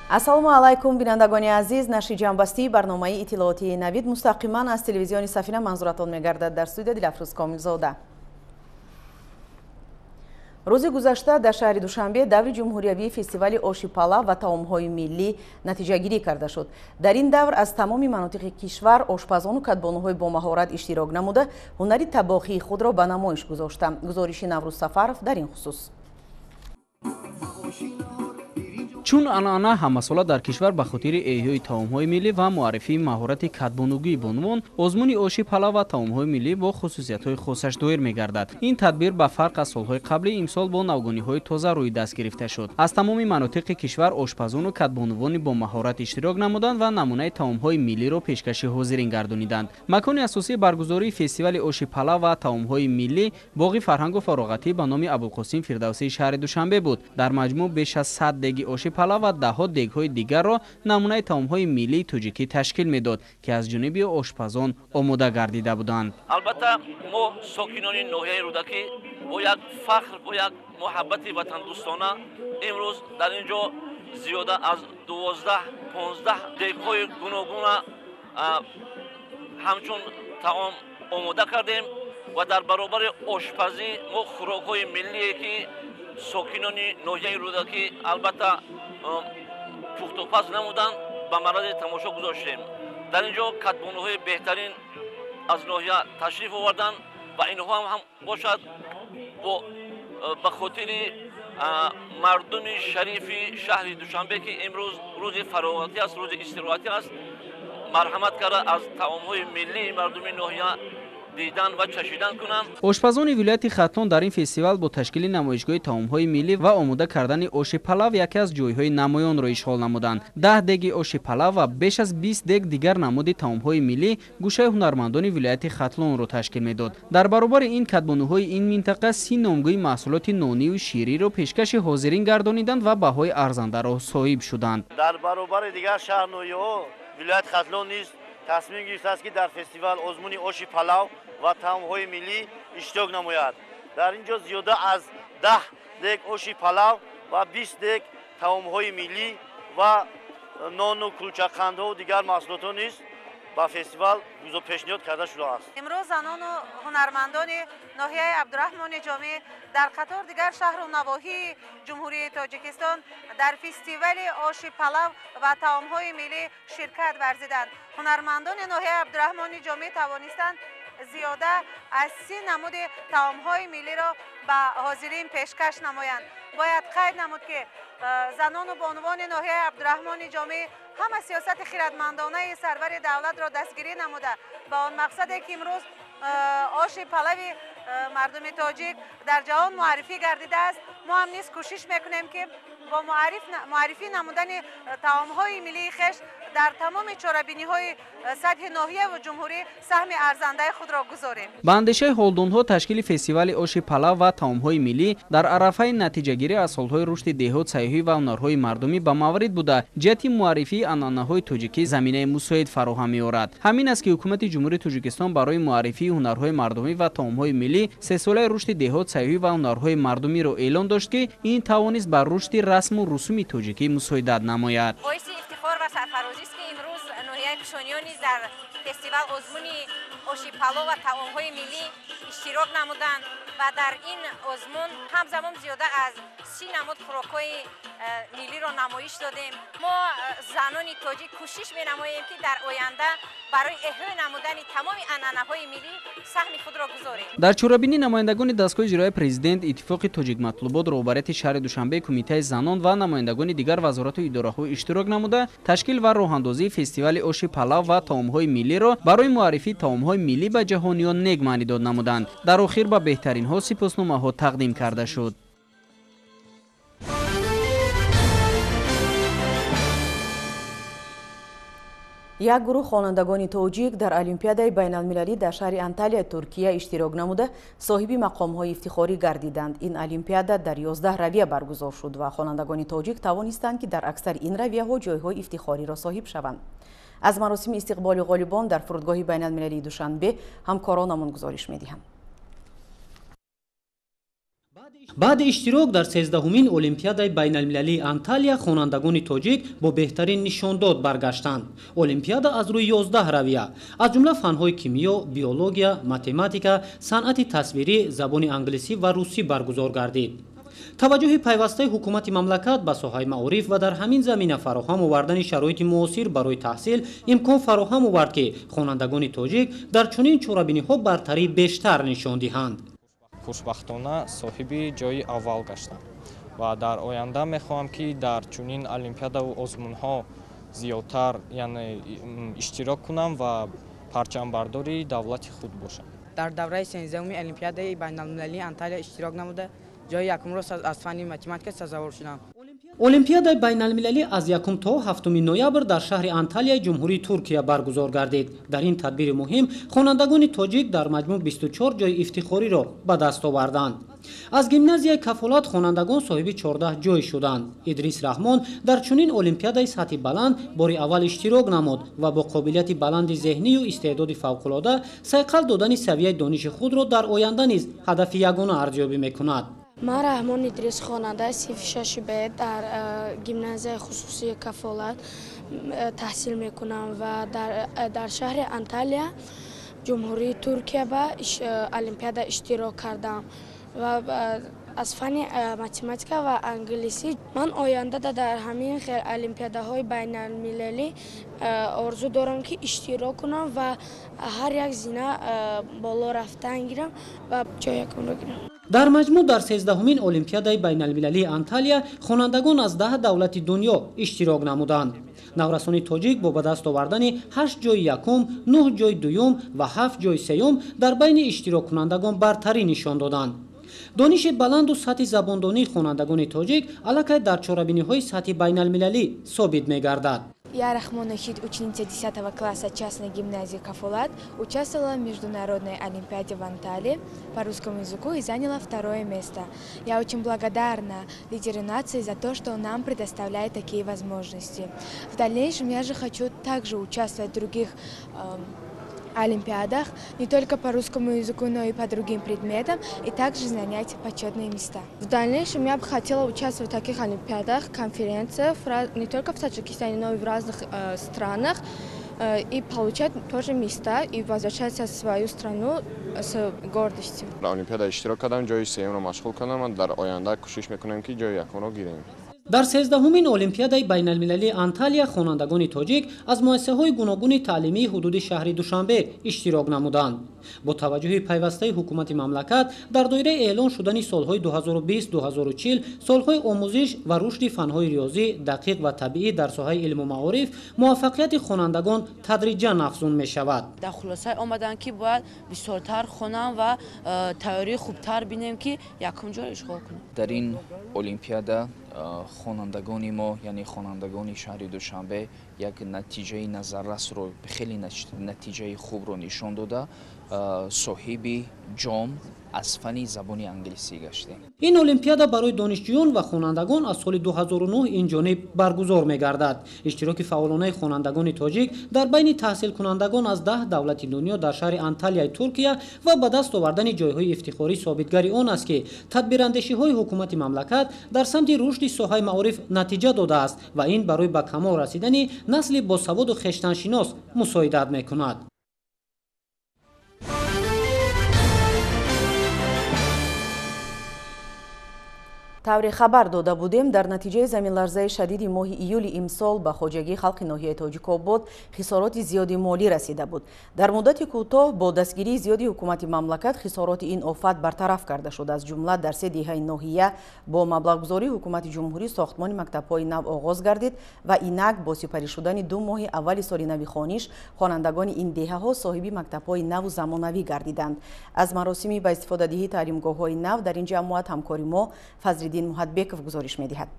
ассалому алайкум бинандагони азиз, наши ҷамъбастии барномаи иттилооти навид мустақиман аз телевизиони Сафина манзуратон мегардад. Дар студия Дилафрӯз Комилзода. рӯзи гузашта дар шаҳри Душанбе даври ҷумҳуриявии фестивали оши палав ва таомҳои миллӣ натиҷагирӣ карда шуд. Дар ин давр аз тамоми манотиқи кишвар ошпазону кадбонуҳои бомаҳорат иштирок намуда ҳунари табохии худро ба намоиш гузоштанд. гузориши Наврӯз Сафаров дар ин хусус. чун анъана ҳамасола дар кишвар ба хотири эҳёи таомҳои миллӣ ва муаррифии маҳорати кадбонугии бонувон, озмуни оши палав ва таомҳои миллӣ бо хусусиятҳои хосаш доир мегардад. ин тадбир ба фарқ аз солҳои қаблӣ имсол бо навгониҳои тоза рӯи даст гирифта шуд. аз тамоми манотиқи кишвар ошпазону кадбонувони бо маҳорат иштирок намуданд ва намунаи таомҳои миллиро пешкаши ҳозирин гардониданд. макони асосии баргузории фестивали оши палав ва таомҳои миллӣ боғи фарҳангу фароғатӣ ба номи Абулқосим Фирдавсии шаҳри Душанбе буд. дар маҷмӯъ беш аз 100 деги оши палав ва даҳҳо дегҳои дигарро намунаи таомҳои миллии тоҷикӣ ташкил медод, ки аз ҷониби ошпазон омода гардида буданд. албатта мо сокинони ноҳияи рӯдакӣ бо як фахр, бо як муҳаббати ватандӯстона имрӯз дар ин ҷо зиёда аз 12-15 дегҳои гуногуна ҳамчун таом омода кардем ва дар баробари ошпазӣ мо хӯрокҳои миллие ки сокинони ноҳияи рӯдакӣ албатта пухтупаз намуданд ба марази тамошо гузоштем. дар ин ҷо кадбонуҳои беҳтарин аз ноҳия ташриф оварданд ва инҳо ҳам бошад ба хотири мардуми шарифи шаҳри Душанбе ки имрӯз рӯзи фароғатӣ аст, рӯзи истироҳатӣ аст, марҳамат карда аз таомҳои миллии мардуми ноҳия дидан ва чашидан кунанд. ошпазони вилояти Хатлон дар ин фестивал бо ташкили намоишгоҳи таомҳои миллӣ ва омода кардани оши палав яке аз ҷойҳои намоёнро ишғол намуданд. 10 деги оши палав ва беш аз 20 дег дигар намуди таомҳои миллӣ гӯшаи ҳунармандони вилояти Хатлонро ташкил медод. дар баробари ин кадбонуҳои ин минтақа 30 номгӯи маҳсулоти нонию шириро пешкаши ҳозирин гардониданд ва баҳои арзандаро соҳиб шуданд. дар баробари дигар шаҳрноиҳо вилояти Хатлон низ тасмим гирифтааст ки дар фестивал озмуни оши палав ва таомҳои миллӣ иштирок намояд. дар ин ҷо зиёда аз 10 дег оши палав ва 20 дег таомҳои миллӣ ва нону кулчақандҳоу дигар маҳсулотҳо низ ба фестивал пешниҳод карда шудааст. имрӯз занону ҳунармандони ноҳияи Абдураҳмони Ҷомӣ дар қатор дигар шаҳру навоҳии ҷумҳурии Тоҷикистон дар фестивали оши палав ва таомҳои миллӣ ширкат варзиданд. ҳунармандони ноҳияи Абдураҳмони Ҷомӣ тавонистанд зиёда аз 30 намуди таомҳои миллиро ба ҳозирин пешкаш намоянд. бояд қайд намуд ки занону бонувони ноҳияи Абдураҳмони Ҷомӣ ҳама сиёсати хиратмандонаи сарвари давлатро дастгирӣ намуда ба он мақсаде ки имрӯз оши палави мардуми тоҷик дар ҷаҳон муаррифӣ гардидааст. мо ҳам низ кӯшиш мекунем ки бо муаррифӣ намудани таомҳои миллии хеш дар тамоми чорабиниҳои сатҳи ноҳия ва ҷумҳурӣ саҳми арзандаи худро гузорем. ба андешаи ҳолдонҳо ташкили фестивали оши палав ва таомҳои миллӣ дар арафаи натиҷагирӣ аз солҳои рушди деҳот, сайёҳӣ ва ҳунарҳои мардумӣ ба маврид буда ҷиҳати муаррифии анъанаҳои тоҷикӣ заминаи мусоид фароҳам меорад. ҳамин аст ки ҳукумати ҷумҳурии Тоҷикистон барои муаррифии ҳунарҳои мардумӣ ва таомҳои миллӣ сесолаи рушди деҳот, сайёҳӣ ва ҳунарҳои мардумиро эълон дошт ки ин тавонист ба рушди расму русуми тоҷикӣ мусоидат намояд. ва сарфарозист ки имрӯз ноҳияи кушониён низ дар фестивал озмуни оши палов ва таомҳои миллӣ иштирок намуданд ва дар ин озмун ҳамзамон зиёда аз 30 намуд хӯрокҳои миллиро намоиш додем. мо занони тоҷик кӯшиш менамоем ки дар оянда барои эҳёи намудани тамоми анъанаҳои миллӣ саҳми худро гузорем. дар чорабинӣ намояндагони дастгоҳи иҷроии президент, иттифоқи тоҷикматлубот, роҳбарияти шаҳри Душанбе, кумитаи занон ва намояндагони дигар вазорату идораҳо иштирок намуда ташкил ва роҳандозии фестивали оши палав ва таомҳои миллиро барои муаррифии таомҳои миллӣ ба ҷаҳониён нег маънӣ дод намуданд. дар охир ба беҳтаринҳо сипосномаҳо тақдим карда шуд. як гурӯҳ хонандагони тоҷик дар олимпиадаи байналмилалӣ дар шаҳри Анталия, Туркия иштирок намуда соҳиби мақомҳои ифтихорӣ гардиданд. ин олимпиада дар 11 равия баргузор шуд ва хонандагони тоҷик тавонистанд ки дар аксари ин равияҳо ҷойҳои ифтихориро соҳиб шаванд. аз маросими истиқболи ғолибон дар фурудгоҳи байналмилалии Душанбе ҳамкоронамон гузориш медиҳам. بعد اشتراک در 13مین المپیادای بین المللی انتالیا خوانندگان تاجیک با بهترین نشانداد برگشتند. المپیادا از روی 11 رویه از جمله فنهای کیمیا، بیولوژیا، متماتیکا، صنعت تصویری، زبان انگلیسی و روسی برگزار گردید. توجه پیوسته حکومت مملکت به ساحه معارف و در همین زمینه فراهم آوردن شرایط مناسب برای تحصیل امکان فراهم آورد که خوانندگان تاجیک در چنین چورابینی‌ها برتری بیشتر نشان دهند. خوشبختانه صاحب جای اول گشتم و در آینده میخواهم که در چنین المپیادا و آزمون‌ها زیادتر یعنی اشتراک کنم و پرچمبرداری دولت خود باشم. در دوره 13مین المپیادای بین المللی انتالیا اشتراک نموده جای یکم را از فن متماتیک سزاوار شدم. المپیادای بین المللی از 1 تا 7 نوامبر در شهر انتالیا جمهوری ترکیه برگزار گردید. در این تدبیر مهم خوانندگان تاجیک در مجموع 24 جای افتخاری را به دست آوردند. از گیمنازیای کفالت خوانندگان صاحب 14 جای شدند. ادریس رحمان در چنین المپیادای سطح بلند بار اول اشتراک نمود و با قابلیت بلند ذهنی و استعداد فوق‌العاده صیقل دادن سویه دانش خود را در آینده نیز هدف یگانه ارزیابی می‌کند. من رحمان ادریس خواننده صف 6 ب در گیمنازیای خصوصی کفالت تحصیل میکنم و در شهر انتالیا جمهوری ترکیه به المپیادا اشتراک کردم و از فن متماتیک و انگلیسی. من آینده در همین خیلی المپیاداهای بین المللی آرزو دارم که اشتراک کنم و هر یک زینه بالا رفتن گیرم و جای یکم رو گیرم. در مجموع در 13مین المپیادای بین المللی انتالیا خوانندگان از 10 دولت دنیا اشتراک نمودند. نورسان تاجیک با به دست آوردن 8 جای یکم، 9 جای دوم و 7 جای سوم در بین اشتراک کنندگان برتری نشان دادند. دانش بلند و سطح زباندانی خوانندگان тоҷик аллакай дар чорабиниҳои сатҳи байналмилалӣ собит мегардад. Я Рахмон Ахид, ученица 10 класса частной гимназии Кафулат, участвовала в международной олимпиаде в Анталии по русскому языку и заняла 2-е место. Я очень благодарна лидеру нации за то, что он нам предоставляет такие возможности. В дальнейшем я же хочу также участвовать в других олимпиадах, не только по русскому языку, но и по другим предметам, и также занять почетные места. В дальнейшем я бы хотела участвовать в таких олимпиадах, конференциях, не только в Таджикистане, но и в разных странах, и получать тоже места, и возвращаться в свою страну с гордостью. олимпиада иштирок кардам, ҷои сеюмро машғул кардам, дар оянда кӯшиш мекунем ки ҷои якумро гирем. در 13مین المپیادای بین المللی انتالیا خوانندگان تاجیک از مؤسسه‌های گوناگون تعلیمی حدود شهر دوشنبه اشتراک نمودند. با توجه پیوسته حکومت مملکت در دایره اعلان شدن سالهای 2020-2040 سالهای آموزش و رشد فنهای ریاضی دقیق و طبیعی در ساحه علم و معارف موفقیت خوانندگان تدریجا افزون می شود. در خلاصه آمدن که باید بسیارتر خوانم و تئوری خوبتر بینیم که یکم جا اشغال کنیم. در این المپیادا خوانندگان ما یعنی خوانندگان شهر دوشنبه یک نتیجه نظررس رو خیلی نتیجه خوب رو نشان داده، صاحب جام از فن زبان انگلیسی گشته. این المپیادا برای دانشجویان و خوانندگان از سال 2009 این جانب برگزار می‌گردد. اشتراک فعالانه خوانندگان تاجیک در بین تحصیل کنندگان از 10 دولت دنیا در شهر انتالیای ترکیه و به دست آوردن جایهای افتخاری ثابتگری آن است که تدبیراندیشی‌های حکومت مملکت در سمت رشد ساحه معارف نتیجه داده است و این برای به کمال رسیدن نسل باسواد و خویشتن‌شناس مساعدت می‌کند. тавре хабар дода будем, дар натиҷаи заминларзаи шадиди моҳи июли имсол ба хоҷагии халқи ноҳияи тоҷикобод хисороти зиёди молӣ расида буд. дар муддати кӯтоҳ бо дастгирии зиёди ҳукумати мамлакат хисороти ин офат бартараф карда шуд. аз ҷумла дар 3 деҳаи ноҳия бо маблағгузории ҳукумати ҷумҳурӣ сохтмони мактабҳои нав оғоз гардид ва инак бо сипарӣ шудани 2 моҳи аввали соли нави хониш хонандагони ин деҳаҳо соҳиби мактабҳои наву замонавӣ гардиданд. аз маросими ба истифодадиҳии таълимгоҳҳои нав дар ин ҷамоат ҳамкори мо Фазриддин Муҳадбеков гузориш медиҳад.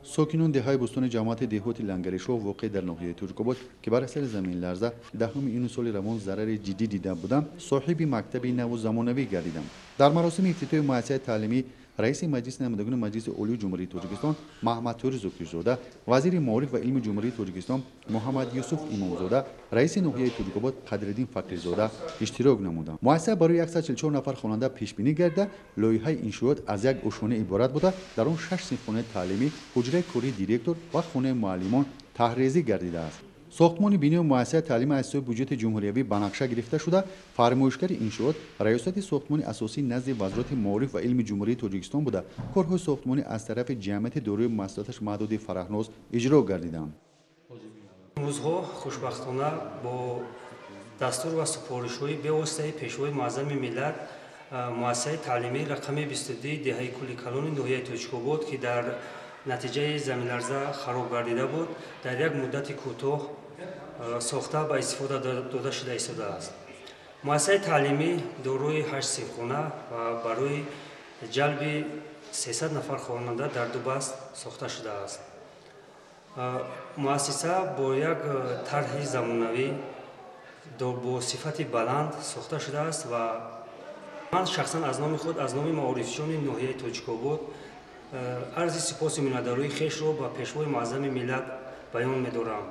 ساکنان دههای بستان جماعت دهات لنگرشاه واقع در ناحیه ترک‌آباد که بر اثر زمین لرزه دهم این سال روان ضرر جدی دیده بودند صاحب مکتب نو و زمانوی گردیدند. در مراسم افتتاح مؤسسه تعلیمی رئیس مجلس نمایندگان مجلس عالی جمهوری تاجیکستان محمد طور زوکیرزاده، وزیر معارف و علم جمهوری تاجیکستان محمد یوسف امامزاده، رئیس ناحیه ترک‌آباد قدرالدین فقیرزاده اشتراک نمودند. مؤسسه برای 144 نفر خواننده پیش بینی کرده لایحه انشاءات از یک عشونه عبارت بوده، در آن 6 صنفخانه تعلیمی، حجره کاری دیرکتور و خانه معلمان طرحریزی گردیده است. ساختمان بینی مؤسسه تعلیم از سوی بودجه جمهوری به نقشه گرفته شده. فرمایشگر انشاءات ریاست ساختمان اساسی نزد وزارت معارف و علم جمهوری تاجیکستان بوده. کارهای ساختمانی از طرف جمعیت دارای مؤسساتش محدود فرهناز اجرا گردیدند. روزها خوشبختانه با دستور و سفارش‌های به واسطه پیشوای معظم ملت مؤسسه تعلیمی رقم 22 دهه کلی کلان ناحیه تاجیک‌آباد که در نتیجه زمین لرزه خراب گردیده بود در یک مدت کوتاه ساخته به استفاده داده شده است. مؤسسه تعلیمی دارای 8 صنفخانه و برای جلب 300 نفر خواننده در 2 بست ساخته شده است. مؤسسه با یک طرح زمانوی با صفت بلند ساخته شده است و من شخصا از نام خود از نام معارفچیان ناحیه تاجیک‌آباد عرض سپاس میناداری خویش را به پیشوای معظم ملت بیان می‌دارم.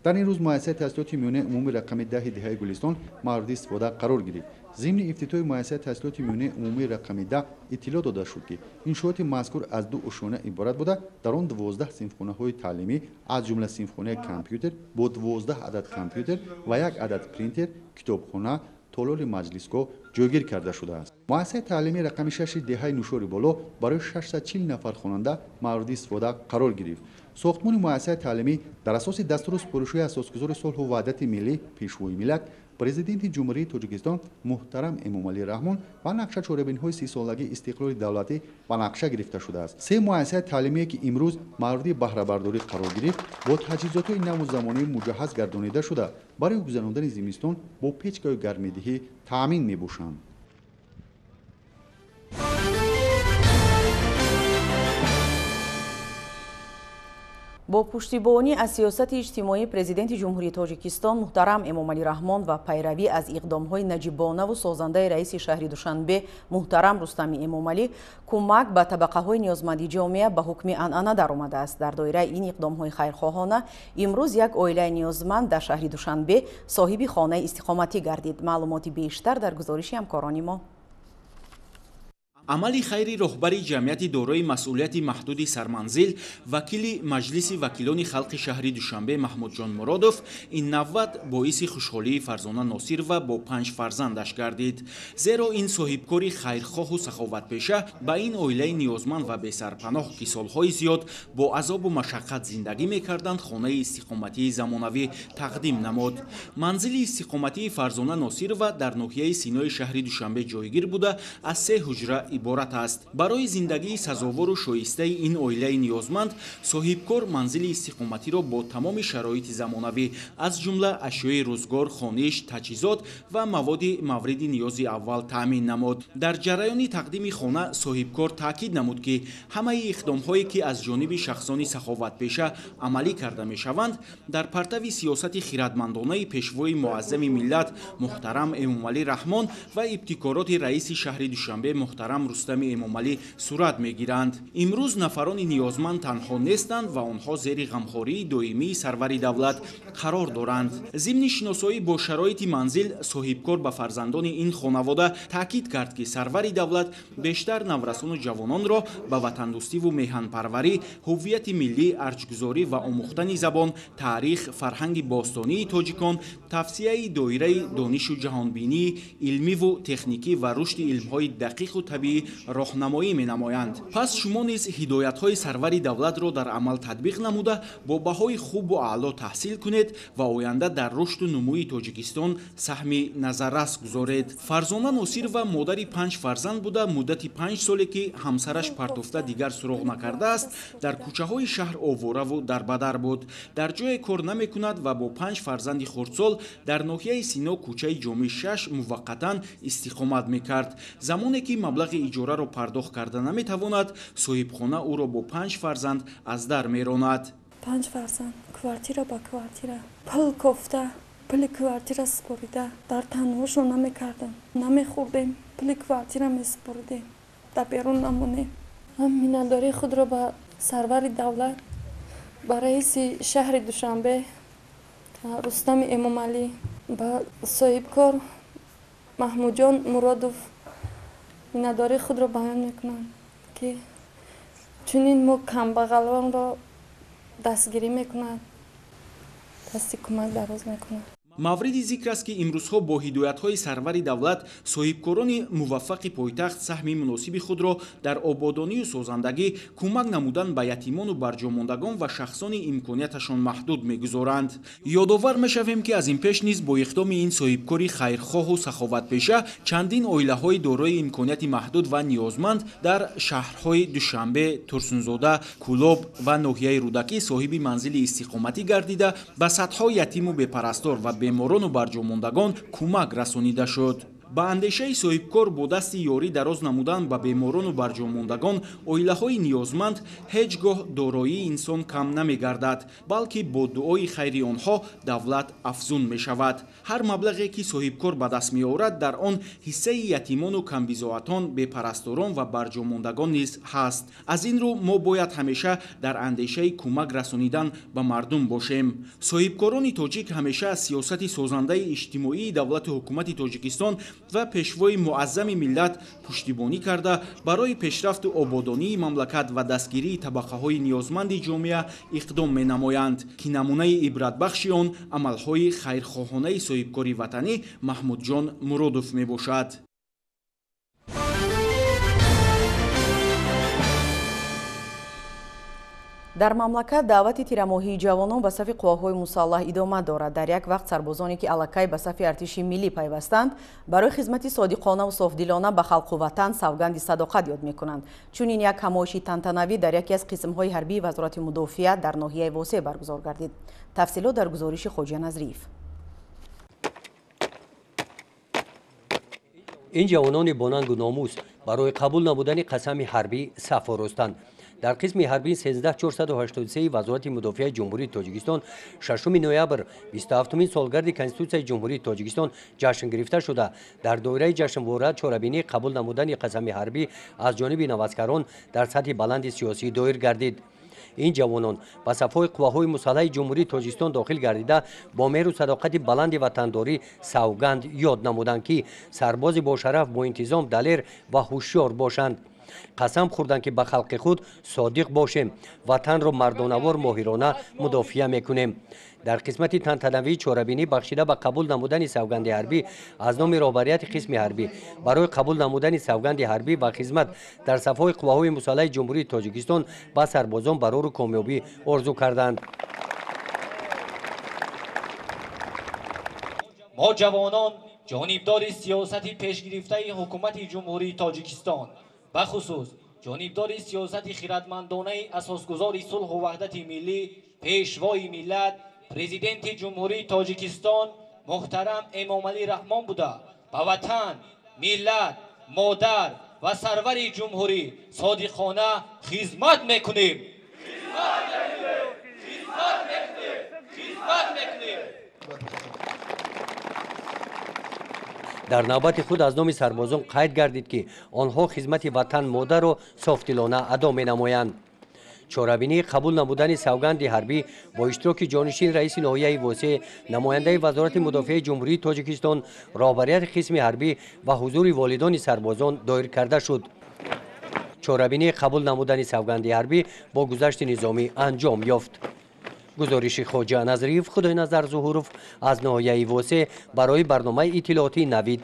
در این روز مؤسسه تحصیلات میانه عمومی رقم 10 دهه گلستان مورد استفاده قرار گرفت. ضمن افتتاح مؤسسه تحصیلات میانه عمومی رقم 10 اطلاع داده شد که انشاءات مذکور از 2 عشونه عبارت بوده. در آن 12 صنفخانه‌های تعلیمی از جمله صنفخانه کامپیوتر با 12 عدد کامپیوتر و 1 عدد پرینتر، کتابخانه، تالار مجلسگاه جایگیر کرده شده است. مؤسسه تعلیمی رقم 6 دهه نوشار بالا برای 640 نفر خواننده مورد استفاده قرار گرفت. ساختمان مؤسسه تعلیمی در اساس دستور سپارش‌های اساسگذار صلح و وحدت ملی پیشوای ملت پرزیدنت جمهوری تاجیکستان محترم امامعلی رحمان و نقشه چاره‌بین‌های 30 سالگی استقلال دولتی به نقشه گرفته شده است. 3 مؤسسه تعلیمی که امروز مورد بهره برداری قرار گرفت با تجهیزات نو زمانی مجهز گردانیده شده برای گذراندن زمستان با پیچگاه گرمایدهی تامین می‌باشند. با پشتیبانی از سیاست اجتماعی پرزیدنت جمهوری تاجیکستان محترم امامعلی رحمان و پیروی از اقدام‌های نجیبانه و سازنده رئیس شهر دوشنبه محترم رستمی امامعلی کمک به طبقه‌های نیازمند جامعه به حکم عنعنه درآمده است. در دایره این اقدام‌های خیرخواهانه امروز یک عائله نیازمند در شهر دوشنبه صاحب خانه استقامتی گردید. معلومات بیشتر در گزارش همکاران ما. عملی خیری رهبری جمعیت دارای مسئولیت محدود سرمنزل وکیل مجلس وکیلان خلق شهر دوشنبه محمود جان مرادوف این نوبت باعث خوشحالی فرزانه ناصر و با 5 فرزندش گردید. زیرا این صاحبکاری خیرخواه و سخاوتپیشه به این عائله نیازمند و بی سرپناه که سالهای زیاد با عذاب و مشقت زندگی میکردند خانه استقامتی زمانوی تقدیم نمود. منزل استقامتی فرزانه ناصر و در ناحیه سینای شهر دوشنبه جایگیر بوده از 3 حجره عبارت است. برای زندگی سزاوار و شایسته این عائله نیازمند صاحبکار منزل استقامتی را با تمام شرایط زمانوی از جمله اشیاء روزگار، خانش، تجهیزات و مواد مورد نیاز اول تامین نمود. در جریان تقدیم خانه صاحبکار تاکید نمود که همه اقدام‌هایی که از جانب شخصان سخاوتپیشه عملی کرده می‌شوند در پرتو سیاست خردمندانه پیشوای معظم ملت محترم امامعلی رحمان و ابتکارات رئیس شهر دوشنبه محترم رستمی امامعلی صورت میگیرند. امروز نفران نیازمند تنها نیستند و آنها زیر غمخواری دائمی سرور دولت قرار دارند. ضمن شناسایی با شرایط منزل صاحبکار به فرزندان این خانواده تاکید کرد که سرور دولت بیشتر نورسان و جوانان را به وطندوستی و میهنپروری، هویت ملی، ارجگذاری و آموختن زبان، تاریخ، فرهنگ باستانی تاجیکان، توسعه دایره دانش و جهانبینی علمی و تکنیکی و رشد علم‌های دقیق و طبیعی راهنمایی می‌نمایند. پس شما نیز هدایت‌های سرور دولت را در عمل تطبیق نموده با بهای خوب و اعلی تحصیل کنید و آینده در رشد و نموی تاجیکستان سهمی نظررس گذارید. فرزانه ناصر و مادر 5 فرزند بوده مدت 5 سالی که همسرش پرتفته دیگر سراغ نکرده است در کوچه‌های شهر آواره و دربدر بود. در جای کار نمی‌کند و با 5 فرزند خردسال در ناحیه سینا کوچه جامی 6 موقتا استقامت می‌کرد. زمانی که مبلغ اجاره را پرداخت کرده نمی‌تواند، صاحبخانه او را با 5 فرزند از در می‌راند. 5 فرزند کوارتیره با کوارتیره پل کوفته پل کوارتیره سپریده در تنهاشون نمی‌کردم نمی‌خوردیم پل کوارتیره می‌سپردیم дар берун намонем. ҳам миннатдории худро ба сарвари давлат, ба раиси шаҳри Душанбе Рустами Эмомалӣ, ба соҳибкор Маҳмудҷон Муродов миннатдории худро баён мекунам ки чунин мо камбағалонро дастгирӣ мекунад, дасти кӯмак дароз мекунад. мавриди зикр аст ки имрӯзҳо бо ҳидоятҳои сарвари давлат соҳибкорони муваффақи пойтахт саҳми муносиби худро дар ободонию созандагӣ кӯмак намудан ба ятимону барҷомондагон ва шахсони имконияташон маҳдуд мегузоранд. ёдовар мешавем ки аз ин пеш низ бо иқдоми ин соҳибкори хайрхоҳу саховатпеша чандин оилаҳои дорои имконияти маҳдуд ва ниёзманд дар шаҳрҳои Душанбе, Турсунзода, Кӯлоб ва ноҳияи Рӯдакӣ соҳиби манзили истиқоматӣ гардида ба садҳо ятиму бепарастор ва беморону барҷомондагон кӯмак расонида шуд. ба андешаи соҳибкор бо дасти ёрӣ дароз намудан ба беморону барҷомондагон оилаҳои ниёзманд ҳеҷ гоҳ дороии инсон кам намегардад, балки бо дуои хайри онҳо давлат афзун мешавад. ҳар маблағе ки соҳибкор ба даст меорад дар он ҳиссаи ятимону камбизоатон, бепарасторон ва барҷомондагон низ ҳаст. аз ин рӯ мо бояд ҳамеша дар андешаи кӯмак расонидан ба мардум бошем. соҳибкорони тоҷик ҳамеша аз сиёсати созандаи иҷтимоии давлату ҳукумати Тоҷикистон ва пешвои муаззами миллат пуштибонӣ карда барои пешрафту ободонии мамлакат ва дастгирии табақаҳои ниёзманди ҷомеа иқдом менамоянд ки намунаи ибратбахши он амалҳои хайрхоҳонаи соҳибкори ватанӣ Маҳмудҷон Муродов мебошад. дар мамлакат даъвати тирамоҳии ҷавонон ба сафи қувваҳои мусаллаҳ идома дорад. дар як вақт сарбозоне ки аллакай ба сафи артиши миллӣ пайвастанд барои хизмати содиқонаву софдилона ба халқу ватан савганди садоқат ёд мекунанд. чунин як ҳамоиши тантанавӣ дар яке аз қисмҳои ҳарбии вазорати мудофиа дар ноҳияи восеъ баргузор гардид. тафсилот дар гузориши Хоҷа Назриев. ин ҷавонони бонангу номус барои қабул намудани қасами ҳарбӣ саф оростанд. дар қисми ҳарбии 13483 вазорати мудофиаи ҷумҳурии Тоҷикистон 6 ноябр 27-мин солгарди Конститутсияи ҷумҳурии Тоҷикистон ҷашн гирифта шуда, дар доираи ҷашнвора чорабинии қабул намудани қасами ҳарбӣ аз ҷониби навазкарон дар сатҳи баланди сиёсӣ доир гардид. ин ҷавонон ба сафҳои қувваҳои мусаллаҳи ҷумҳурии Тоҷикистон дохил гардида бо меҳру садоқати баланди ватандорӣ савганд ёд намуданд ки сарбози бошараф бо интизом далер ва ҳушёр бошанд. қасам хӯрданд ки ба халқи худ содиқ бошем, ватанро мардонавор моҳирона мудофиа мекунем. дар қисмати тантанавии чорабинӣ бахшида ба қабул намудани савганди ҳарбӣ аз номи роҳбарияти қисми ҳарбӣ барои қабул намудани савганди ҳарбӣ ва хизмат дар сафҳои қувваҳои мусаллаҳи ҷумҳурии Тоҷикистон ба сарбозон барору комёбӣ орзу карданд. мо ҷавонон ҷонибдори сиёсати пешгирифтаи ҳукумати ҷумҳурии Тоҷикистон бахусус ҷонибдори сиёсати хиратмандонаи асосгузори сулҳу ваҳдати миллӣ, пешвои миллат, президенти ҷумҳурии Тоҷикистон муҳтарам Эмомалӣ Раҳмон буда ба ватан, миллат, модар ва сарвари ҷумҳурӣ содиқона хизмат мекунем. дар навбати худ аз номи сарбозон қайд гардид ки онҳо хизмати ватан модару софдилона адо менамоянд. чорабинии қабул намудани савганди ҳарбӣ бо иштироки ҷонишини раиси ноҳияи восеъ, намояндаи вазорати мудофиаи ҷумҳурии Тоҷикистон, роҳбарияти қисми ҳарбӣ ва ҳузури волидони сарбозон доир карда шуд. чорабинии қабул намудани савганди ҳарбӣ бо гузашти низомӣ анҷом ёфт. гузориши Хоҷа Назриев, Худойназар Зуҳуров аз ноҳияи восеъ барои барномаи иттилоотии Навид.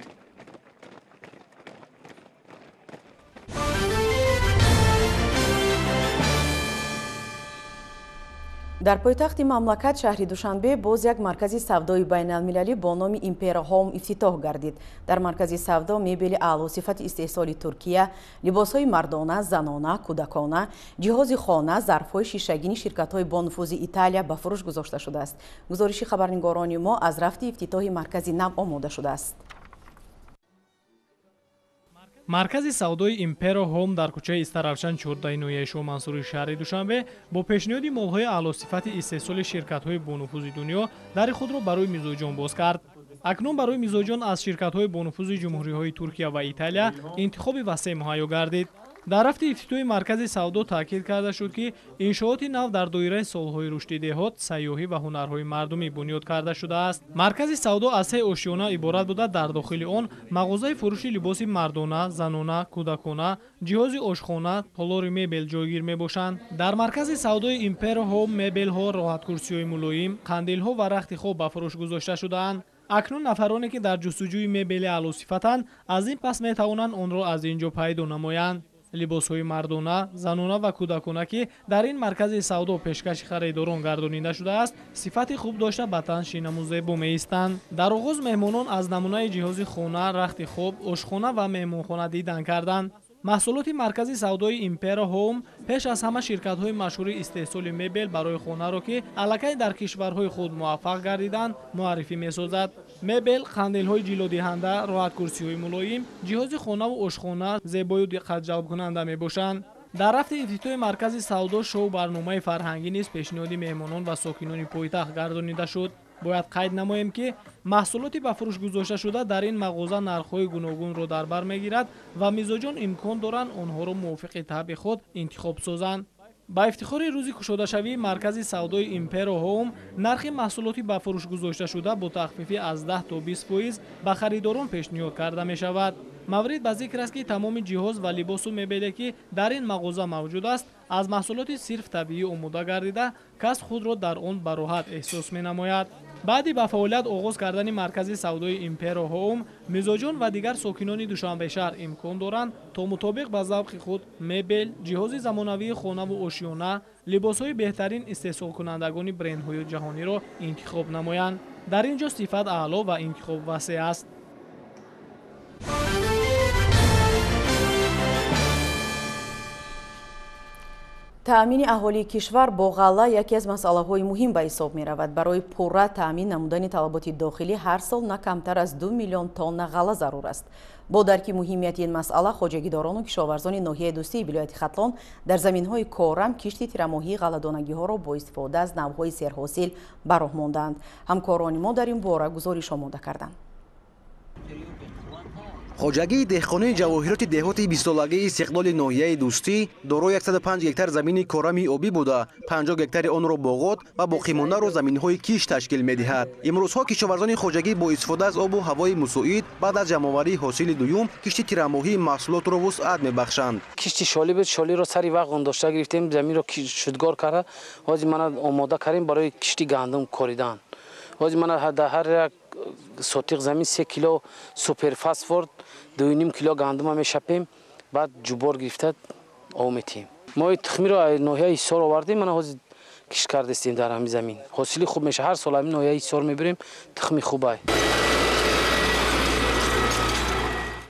дар пойтахти мамлакат шаҳри Душанбе боз як маркази савдои байналмилалӣ бо номи Impera Home ифтитоҳ гардид. дар маркази савдо мебели аълосифати истеҳсоли Туркия, либосҳои мардона, занона, кӯдакона, ҷиҳози хона, зарфҳои шишагини ширкатҳои бо нуфузи Италия ба фурӯш гузошта шудааст. гузориши хабарнигорони мо аз рафти ифтитоҳи маркази нав омода шудааст. маркази савдои Impera Home дар кӯчаи Истаравшан 14 ноҳияи Шоҳ Мансури шаҳри Душанбе бо пешниҳоди молҳои аълосифати истеҳсоли ширкатҳои бонуфузи дунё дари худро барои мизоҷон боз кард. акнун барои мизоҷон аз ширкатҳои бонуфузи ҷумҳуриҳои Туркия ва Италия интихоби васеъ муҳайё гардид. дар рафти ифтитоҳи маркази савдо таъкид карда шуд, ки иншооти нав дар доираи солҳои рушди деҳот, сайёҳӣ ва ҳунарҳои мардумӣ бунёд карда шудааст. маркази савдо аз 3 ошёна иборат буда, дар дохили он мағозаи фурӯши либоси мардона, занона, кӯдакона, ҷиҳози ошхона, толори мебел ҷойгир мебошанд. дар маркази савдои Impero Home мебелҳо, роҳаткурсиҳои мулоим, қандилҳо ва рахти хоб ба фурӯш гузошта шудаанд. акнун нафароне ки дар ҷустуҷӯи мебели аълосифатанд, аз ин пас метавонанд онро аз ин ҷо пайдо намоянд. либосҳои мардона, занона ва кӯдакона, ки дар ин маркази савдо пешкаши харидорон гардонида шудааст, сифати хуб дошта ба тан шинаму зебо меистанд. дар оғоз меҳмонон аз намунаи ҷиҳози хона, рахти хоб, ошхона ва меҳмонхона дидан карданд. маҳсулоти маркази савдои Impero Home пеш аз ҳама ширкатҳои машҳури истеҳсоли мебел барои хонаро, ки аллакай дар кишварҳои худ муваффақ гардиданд, муаррифӣ месозад. мебел, қандилҳои ҷилодиҳанда, роҳаткурсиҳои мулоим, ҷиҳози хонаvu ошхона зебою диққатҷалбкунанда мебошанд. дар рафти ифтитоҳи маркази савдо шоу барномаи фарҳангӣ низ пешниҳоди меҳмонон ва сокинони пойтахт гардонида шуд. бояд қайд намоем, ки маҳсулоти ба фурӯш гузошта шуда дар ин мағоза нархҳои гуногунро дар бар мегирад ва мизоҷон имкон доранд онҳоро мувофиқи табъи худ интихоб созанд. ба ифтихори рӯзи кушодашавии маркази савдои Impero Home, нархи маҳсулоти ба фурӯш гузошта шуда бо тахфифи аз 10 то 20% ба харидорон пешниҳод карда мешавад. маврид ба зикр аст, ки тамоми ҷиҳоз ва либосу мебеле, ки дар ин мағоза мавҷуд аст, аз маҳсулоти сирф табиӣ омода гардида, кас худро дар он ба роҳат эҳсос менамояд. баъди ба фаъолият оғоз кардани маркази савдои Impero Home, мизоҷон ва дигар сокинони Душанбешаҳр имкон доранд то мутобиқ ба завқи худ мебел, ҷиҳози замонавии хонаву ошёна, либосҳои беҳтарин истеҳсолкунандагони брендҳои ҷаҳониро интихоб намоянд. дар ин ҷо сифат аъло ва интихоб васеъ аст. таъмини аҳолии кишвар бо ғалла яке аз масъалаҳои муҳим ба ҳисоб меравад. барои пурра таъмин намудани талаботи дохилӣ ҳар сол на камтар аз 2 миллион тонна ғалла зарур аст. бо дарки муҳимияти ин масъала, хоҷагидорону кишоварзони ноҳияи дӯстии вилояти Хатлон дар заминҳои корам кишти тирамоҳии ғалладонагиҳоро бо истифода аз навъҳои серҳосил ба роҳ монданд. ҳамкорони мо дар ин бора гузориш омода карданд. хоҷагии деҳқонии ҷавоҳироти деҳоти 20-солагаи истиқлоли ноҳияи дӯстӣ дорои 105 гектар замини корами обӣ буда, 50 гектари онро боғот ва боқимондаро заминҳои киш ташкил медиҳад. имрӯзҳо кишоварзони хоҷагӣ бо истифода аз обу ҳавои мусоид баъд аз ҷамъоварии ҳосили дуюм кишти тирамоҳии маҳсулотро вусъат мебахшанд. кишти шолӣ буд, шолиро сари вақт гондошта гирифтем, заминро шудгор карда ҳозир мана омода кардем барои кишти гандум коридан. ҳозир мана дар ҳар як сотиқ замин 3 кило суперфосфор, 2,5 кило гандума мешапем, баъд ҷубор гирифта ометем. мо тухмиро ноҳияи Ҳисор овардем, мана ҳозир кишт кардастем дар ҳамин замин. ҳосили хуб меша, ҳар сол ҳамин ноҳияи Ҳисор мебирем, тухми хубай.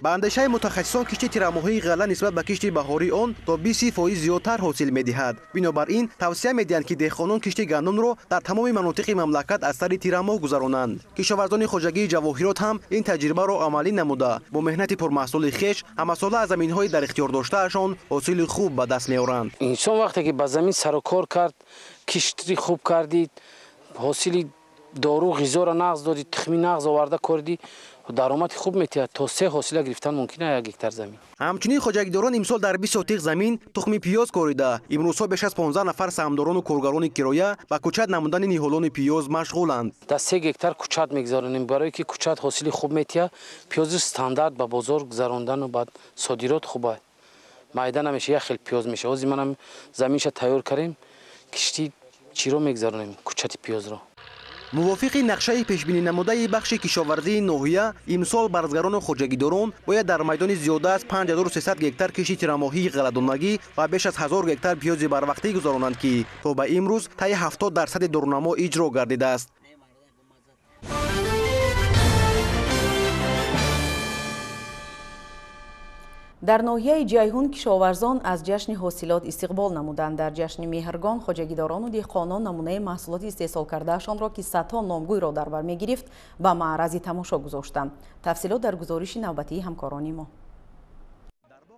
ба андешаи мутахассисон кишти тирамоҳии ғалла нисбат ба кишти баҳории он то 20% зиёдтар ҳосил медиҳад. бинобар ин тавсия медиҳанд, ки деҳқонон кишти гандумро дар тамоми манотиқи мамлакат аз сари тирамоҳ гузаронанд. кишоварзони хоҷагии ҷавоҳирот ҳам ин таҷрибаро амалӣ намуда, бо меҳнати пурмаҳсули хеш ҳамасола аз заминҳои дар ихтиёр доштаашон ҳосили хуб ба даст меоранд. инсон вақте ки ба замин сарукор кард, кишти хуб кардид, ҳосили дору ғизоро нағз додӣ, тухми нағз оварда коридӣ, даромади хуб метиҳад. то 3 ҳосила гирифтан мумкин аст 1 гектар замин. ҳамчунин хоҷагидорон имсол дар 20 сотиқ замин тухми пиёз корида, имрӯзҳо беш аз 15 нафар саҳмдорону коргарони кироя ба кӯчат намудани ниҳолони пиёз машғуланд. дар 3 гектар кӯчат мегзаронем, барое ки кӯчат ҳосили хуб метиҳад. пиёзи стандарт ба бозор гузарондану баъд содирот хуб аст. майда намеша, як хел пиёз меша. ҳозир манам заминша тайёр кардем, кишти чиро мегзаронем кӯчати пиёзро. мувофиқи нақшаи пешбинӣ намудаи бахши кишоварзии ноҳия, имсол барзгарону хоҷагидорон бояд дар майдони зиёда аз 5300 гектар кишти тирамоҳии ғалладонагӣ ва беш аз 1000 гектар пиёзи барвақтӣ гузаронанд, ки то ба имрӯз таи 70% дорнамо иҷро гардидааст. дар ноҳияи ҷайҳун кишоварзон аз ҷашни ҳосилот истиқбол намуданд. дар ҷашни меҳргон хоҷагидорону деҳқонон намунаи маҳсулоти истеҳсолкардаашонро, ки садҳо номгӯйро дар бар мегирифт, ба маърази тамошо гузоштанд. тафсилот дар гузориши навбатии ҳамкорони мо.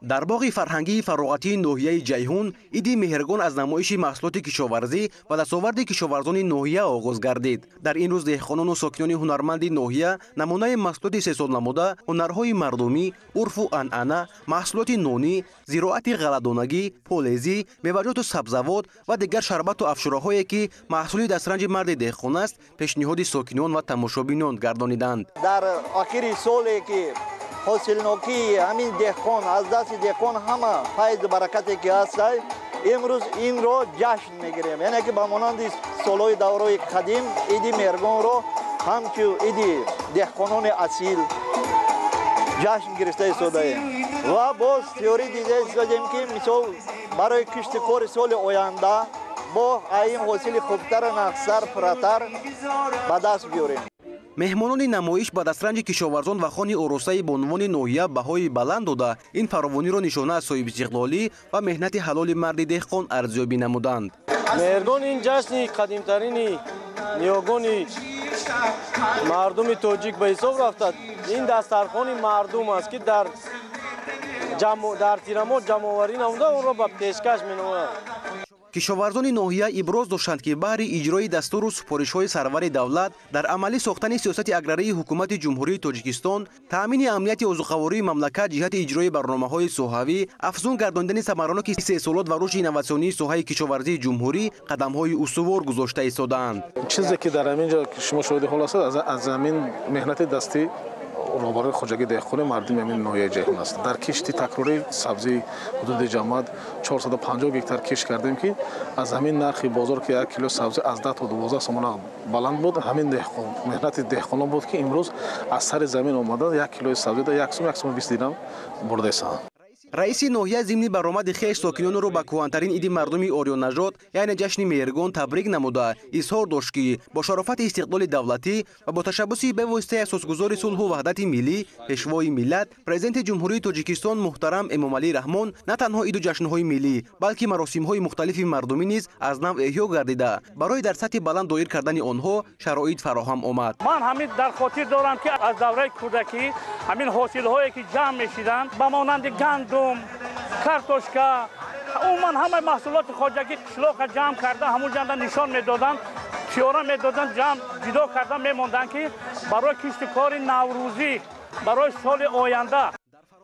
дар боғи фарҳангии фароғатии ноҳияи ҷайҳун иди меҳргон аз намоиши маҳсулоти кишоварзӣ ва дастоварди кишоварзони ноҳия оғоз гардид. Дар ин рӯз деҳқонону сокинони ҳунарманди ноҳия намунаи маҳсулоти сесол намуда ҳунарҳои мардумӣ, урфу анъана, маҳсулоти нонӣ, зироати ғалладонагӣ, полезӣ, меваҷоту сабзавот ва дигар шарбату афшураҳое ки маҳсули дастранҷи марди деҳқон аст, пешниҳоди сокинон ва тамошобинон гардониданд. дар охири соле ки ҳосилнокии ҳамин деҳқон аз дасти деҳқон ҳама файз баракате ки ҳастай, имрӯз инро ҷашн мегирем. яъне ки ба монанди солҳои давраи қадим иди меҳргонро ҳамчу иди деҳқонони асил ҷашн гирифта истодаем ва боз теорӣ дида истодем ки мисол барои кишти кори соли оянда бо аин ҳосили хубтар, нақсар, фиратар ба даст биёрем. меҳмонони намоиш ба дастранҷи кишоварзон ва хони орустаи бонувони ноҳия баҳои баланд дода ин фаровониро нишона аз соҳибистиқлолӣ ва меҳнати ҳалоли марди деҳқон арзёбӣ намуданд. меҳргон ин ҷашни қадимтарини ниёгони мардуми тоҷик ба ҳисоб рафтад. ин дастархони мардум аст ки дар тирамот ҷамъоварӣ намуда онро ба пешкаш менамояд. кишоварзони ноҳия иброз доштанд ки баҳри иҷрои дастуру супоришҳои сарвари давлат дар амалӣ сохтани сиёсати аграрии ҳукумати ҷумҳурии Тоҷикистон, таъмини амнияти озуқавории мамлакат ҷиҳати иҷрои барномаҳои соҳавӣ, афзун гардонидани самараноки сесолот ва рушди инноватсионии соҳаи кишоварзии ҷумҳурӣ қадамҳои устувор гузошта истодаанд. чизе ки дар ҳамин ҷо шумо шоҳиди ҳол ҳастед, аз ҳамин меҳнати дастӣ роҳбарони хоҷагӣ деҳқони мардуми ҳамин ноҳияи ҷайҳун аст. дар кишти такрории сабзии ҳудуди ҷамъат 450 гектар кишт кардем ки аз ҳамин нархи бозор ки 1 кило сабзи аз 10 то 12 сомона баланд буд, ҳамин меҳнати деҳқонон буд ки имрӯз аз сари замин омада 1 килои сабзи 1 сом 1 сом 20 дирам бурдасанд. раиси ноҳия зимни баромади хеш сокинонро ба кӯҳантарин иди мардуми орёнажод яъне ҷашни меҳргон табрик намуда изҳор дошт ки бо шарофати истиқлоли давлатӣ ва бо ташаббуси бевоситаи асосгузори сулҳу ваҳдати миллӣ пешвои миллат президенти ҷумҳурии Тоҷикистон муҳтарам Эмомалӣ Раҳмон на танҳо иду ҷашнҳои миллӣ балки маросимҳои мухталифи мардумӣ низ аз нав эҳё гардида барои дар сатҳи баланд доир кардани онҳо шароит фароҳам омад. ман ҳамин дар хотир дорам ки аз давраи кӯдакӣ ҳамин ҳосилҳое ки ҷамъ мешиданд ба монанди гандум, картошка, умуман ҳамаи маҳсулоти хоҷагӣ қишлоқа ҷамъ карда ҳамон ҷанда нишон медоданд, шиора медоданд, ҷамъ ҷудо карда мемонданд ки барои кишти кори наврӯзӣ барои соли оянда.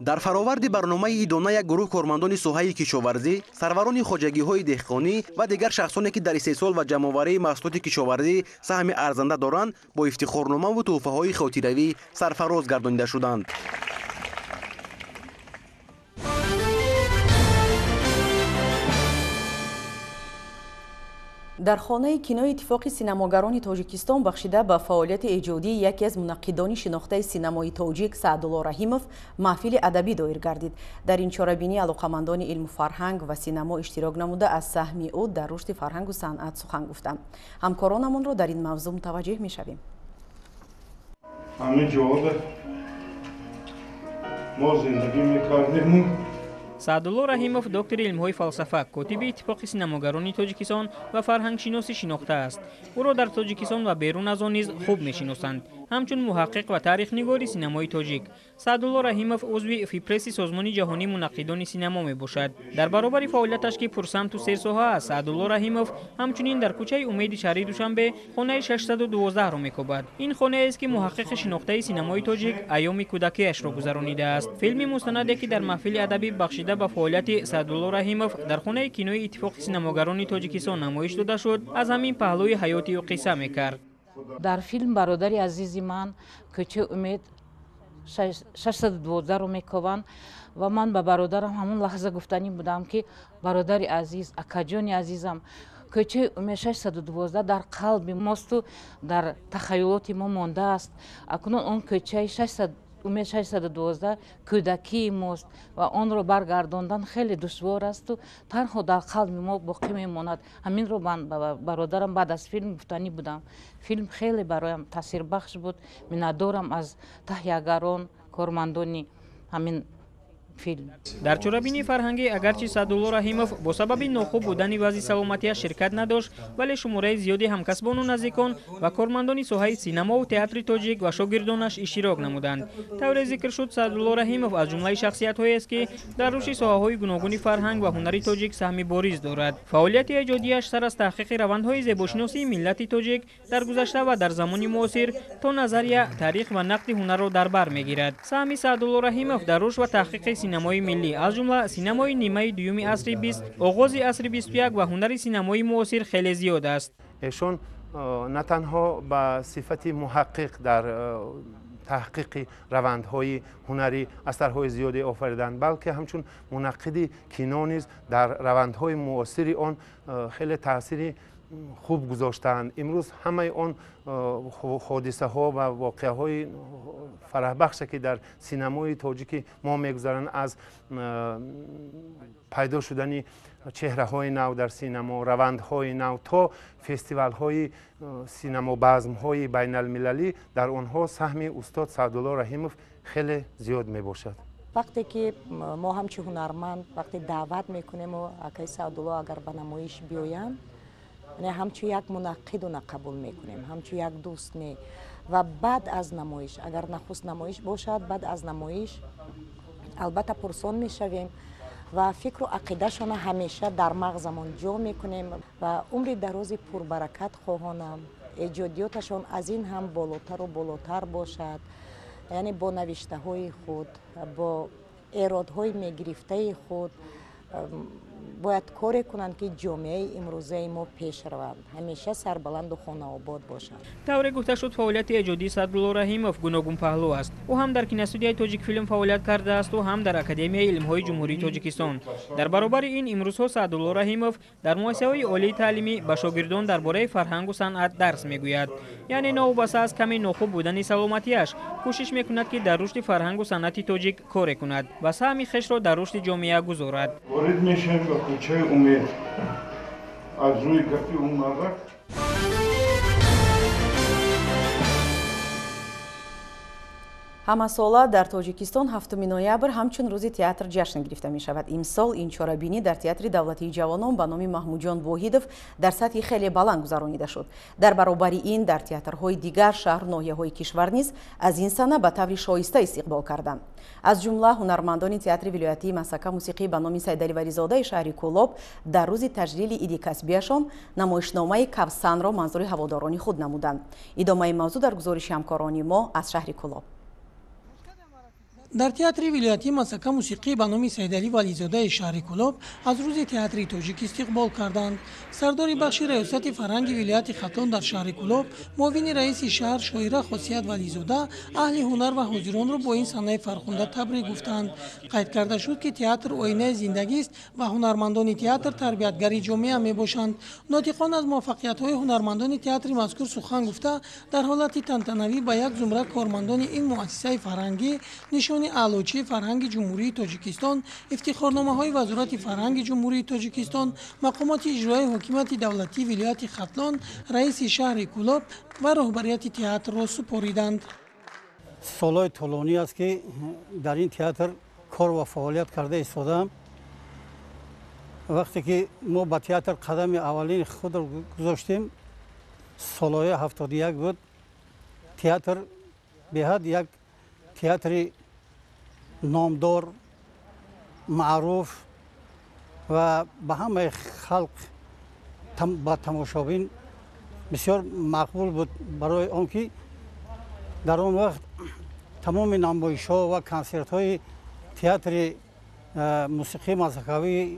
дар фароварди барномаи идона як гурӯҳ кормандони соҳаи кишоварзӣ, сарварони хоҷагиҳои деҳқонӣ ва дигар шахсоне ки дар истеҳсол ва ҷамъоварии маҳсулоти кишоварзӣ саҳми арзанда доранд бо ифтихорномаву тӯҳфаҳои хотиравӣ сарфароз гардонида шуданд. дар хонаи кинои иттифоқи синамогарони Тоҷикистон бахшида ба фаъолияти эҷодии яке аз мунаққидони шинохтаи синамои тоҷик Саъдулло Раҳимов маҳфили адабӣ доир гардид. дар ин чорабинӣ алоқамандони илму фарҳанг ва синамо иштирок намуда аз саҳми ӯ дар рушди фарҳангу санъат сухан гуфтанд. ҳамкоронамонро дар ин мавзӯъ мутаваҷҷеҳ мешавем. ҳама ҷода мо зиндагӣ мекардем. Саъдулло Раҳимов доктори илмҳои фалсафа, котиби иттифоқи синамогарони Тоҷикистон ва фарҳангшиноси шинохта аст. ӯро дар Тоҷикистон ва берун аз он низ хуб мешиносанд. ҳамчун муҳаққиқ ва таърихнигори синамои тоҷик. Саъдулло Раҳимов узви фипресси созмони ҷаҳонии мунаққидони синамо мебошад. дар баробари фаъолияташ ки пурсамту серсоҳа аст, Саъдулло Раҳимов ҳамчунин дар кӯчаи Умеди шаҳри Душанбе хонаи 612-ро мекобад. ин хонаест ки муҳаққиқи шинохтаи синамои тоҷик айёми кӯдакиашро гузаронидааст. филми мустанаде ки дар маҳфили адабӣ бахшида ба фаъолияти Саъдулло Раҳимов дар хонаи кинои иттифоқи синамогарони Тоҷикистон намоиш дода шуд, аз ҳамин паҳлӯи ҳаёти ӯ қисса мекард. дар филм бародари азизи ман кӯчаи умед 612-ро мекобанд ва ман ба бародарам ҳамон лаҳза гуфтанӣ будам ки бародари азиз, акаҷони азизам, кӯчаи умед 612 дар қалби мосту дар тахаюлоти мо мондааст. акнун он кӯчаи умед 612 кӯдакии мост ва онро баргардондан хеле душвор асту танҳо дар қалби мо боқӣ мемонад. ҳаминро ман ба бародарам баъд аз филм гуфтанӣ будам. филм хеле бароям таъсирбахш буд. миннатдорам аз таҳиягарон, кормандони ҳамин فیلم. در چورابینی فرهنگی اگرچه سعدالله رحیمов با سبب ناخوب بودن وضع سلامتیش شرکت نداشت، ولی شماره زیادی همکسبان و نزدیکان و کارمندان ساحه سینما و تئاتر تاجیک و شاگردانش اشتراک نمودند. طور ذکر شد سعدالله رحیمов از جمله شخصیت‌هایی است که در رشد ساحه‌های گوناگون فرهنگ و هنر تاجیک سهم بارز دارد. فعالیت ایجادیش سر از تحقیق روندهای زیباشناسی ملت تاجیک در گذشته و در زمان معاصر تا نظریه، تاریخ و نقد هنر را در بر می‌گیرد. سهم سعدالله رحیمov در رشد و تحقیق سینمای ملی از جمله سینمای نیمه دوم عصر 20، آغاز عصر 21 و هنر سینمای معاصر خیلی زیاد است. ایشون نه تنها به صفت محقق در تحقیق روندهای هنری اثرهای زیادی آفریدند، بلکه همچون منقد کینو نیز در روندهای معاصر آن خیلی تاثیر خوب گذاشتند. امروز همه آن حادثه ها و واقعه های فرح بخش که در سینمای تاجیک ما میگذارند، از پیدا شدن چهره های نو در سینما، روندهای نو تا فستیوال های سینما، بزم های بین المللی، در آنها سهم استاد سعدالله رحیمov خیلی زیاد می باشد. وقتی که ما همچه هنرمند وقتی دعوت میکنیم و آقای سعدالله اگر به نمایش بیاین، یعنی همچون یک منقد و قبول میکنیم، همچون یک دوست نه. و بعد از نمایش، اگر نخست نمایش باشد، بعد از نمایش البته پرسان میشویم و فکر و عقیدهشان همیشه در مغزمان جا میکنیم و عمر دراز پربرکت خواهانم، ایجادیاتشان از این هم بالاتر و بالاتر باشد، یعنی با نوشته های خود، با ارادهای میگرفته خود باید کاری کنند که جامعه امروزه ما پیش روند، همیشه سربلند و خانه آباد باشند. طور گفته شد فعالیت ایجادی سعدالله رحیمov گوناگون پهلو است. او هم در کینوستودیای تاجیک فیلم فعالیت کرده است و هم در اکادمی علم‌های جمهوری تاجیکستان. در برابر این امروزها سعدالله رحیمov در مؤسسه‌های عالی تعلیمی به شاگردان درباره فرهنگ و صنعت درس میگوید. یعنی نوبسته از کمی ناخوب بودن سلامتیش کوشش میکند که در رشد فرهنگ و صنعت تاجیک کار کند و سهم خویش را در رشد جامعه گذارد. وارد میشیم به کوچه امید. از روی گفتی اون موقع ҳамасола дар тоҷикистон 7 ноябр ҳамчун рӯзи театр ҷашн гирифта мешавад. имсол ин чорабинӣ дар театри давлатии ҷавонон ба номи маҳмудҷон воҳидов дар сатҳи хеле баланд гузаронида шуд. дар баробари ин дар театрҳои дигар шаҳру ноҳияҳои кишвар низ аз ин сана ба таври шоиста истиқбол карданд. аз ҷумла ҳунармандони театри вилоятии масака мусиқӣ ба номи сайдали варизодаи шаҳри кӯлоб дар рӯзи таҷлили иди касбияшон намоишномаи кавсанро манзури ҳаводорони худ намуданд. идомаи мавзӯъ дар гузориши ҳамкорони мо аз шаҳри кӯлоб. در تئاتر ولایتی مسکه موسیقی به نام سیدعلی ولیزاده شهر کولاب از روز تئاتر تاجیک استقبال کردند. سردار بخش ریاست فرهنگ ولایت ختلان در شهر کولاب، معاون رئیس شهر شاعره خاصیت ولیزاده، اهل هنر و حاضران را با این صحنه فرخنده تبریک گفتند. قید کرده شد که تئاتر آینه زندگی است و هنرمندان تئاتر تربیتگری جامعه میباشند. ناطقان از موفقیت‌های هنرمندان تئاتر مذکور سخن گفته در حالت تنتنوی به یک زمره کارمندان این مؤسسه فرهنگی نشان اعلاچی فرهنگ جمهوری تاجیکستان، افتخارنامه‌های وزارت فرهنگ جمهوری تاجیکستان، مقامات اجرایی حکومت دولتی ولایت ختلان، رئیس شهر کولاب و رهبریت تئاتر را سپاریدند. سالهای طولانی است که در این تئاتر کار و فعالیت کرده ایستادم. وقتی که ما به تئاتر قدم اولین خود را گذاشتیم سالهای 71 بود. تئاتر به حد یک تئاتر نامدار، معروف و به همه خلق با تماشابین بسیار مقبول بود، برای آنکه در آن وقت تمام نمایش‌ها و کنسرت‌های تئاتر موسیقی مسکوی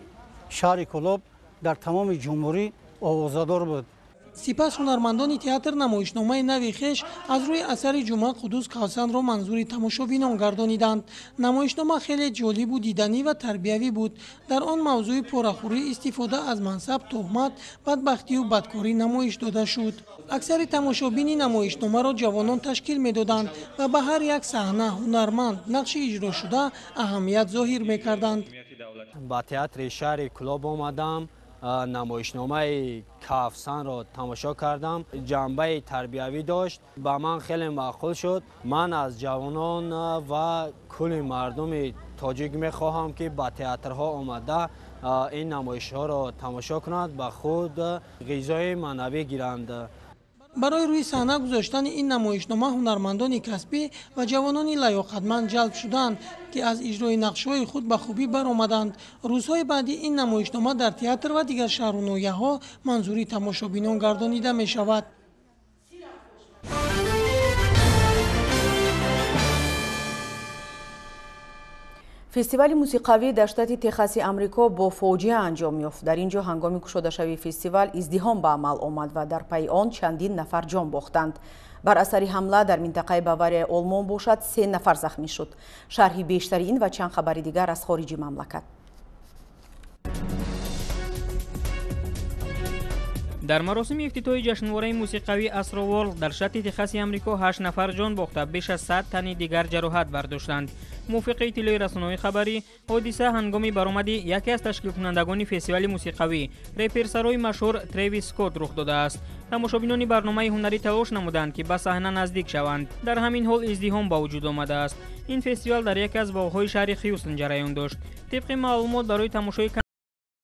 شهر کولاب در تمام جمهوری آوازه‌دار بود. سپس هنرمندان تئاتر نمایشنامه نوی خویش از روی اثر جمعه قدوس کوثر را منظور تماشابینان گردانیدند. نمایشنامه خیلی جالب و دیدنی و تربیوی بود. در آن موضوع پرخوری استفاده از منصب، تهمت، بدبختی و بدکاری نمایش داده شد. اکثر تماشابین نمایشنامه را جوانان تشکیل می‌دادند و به هر یک صحنه هنرمند نقش اجرا شده اهمیت ظاهر می‌کردند. با تئاتر شهر کولاب آمدم، نمایشنامه کافسان را تماشا کردم. جنبه تربیوی داشت، با من خیلی معقول شد. من از جوانان و کل مردم тоҷик мехоҳам ки ба театрҳо омада این نمایش ها را تماشا کنند و خود غذای معنوی گیرند. برای روی صحنه گذاشتن این نمایشنامه هنرمندان کسبی و جوانان لیاقتمند جلب شدند که از اجرای نقش‌های خود به خوبی برآمدند. روزهای بعدی این نمایشنامه در تئاتر و دیگر شهر و ناحیه‌ها منظوری تماشابینان گردانیده می‌شود. фестивали мусиқавӣ дар штати техаси амрико бо фоҷиа анҷом ёфт. дар ин ҷо ҳангоми кушодашавии фестивал издиҳом ба амал омад ва дар пайи он чандин нафар ҷон бохтанд. бар асари ҳамла дар минтақаи баварияи олмон бошад 3 нафар захмӣ шуд. шарҳи бештари ин ва чанд хабари дигар аз хориҷи мамлакат. дар маросими ифтитоҳи ҷашнвораи мусиқавии асровор дар штати техаси амрико 8 нафар ҷон бохта, беш аз 100 тани дигар ҷароҳат бардоштанд. мувофиқи иттилои расонаҳои хабарӣ, ҳодиса ҳангоми баромади яке аз ташкилкунандагони фестивали мусиқавӣ, реперсарои машҳур Тревис Скотт рух додааст. тамошобинони барномаи ҳунарӣ талош намуданд ки ба саҳна наздик шаванд. дар ҳамин ҳол издиҳом ба вуҷуд омадааст. ин фестивал дар яке аз боғҳои шаҳри Хьюстон ҷараён дошт. тибқи маълумот барои тамошои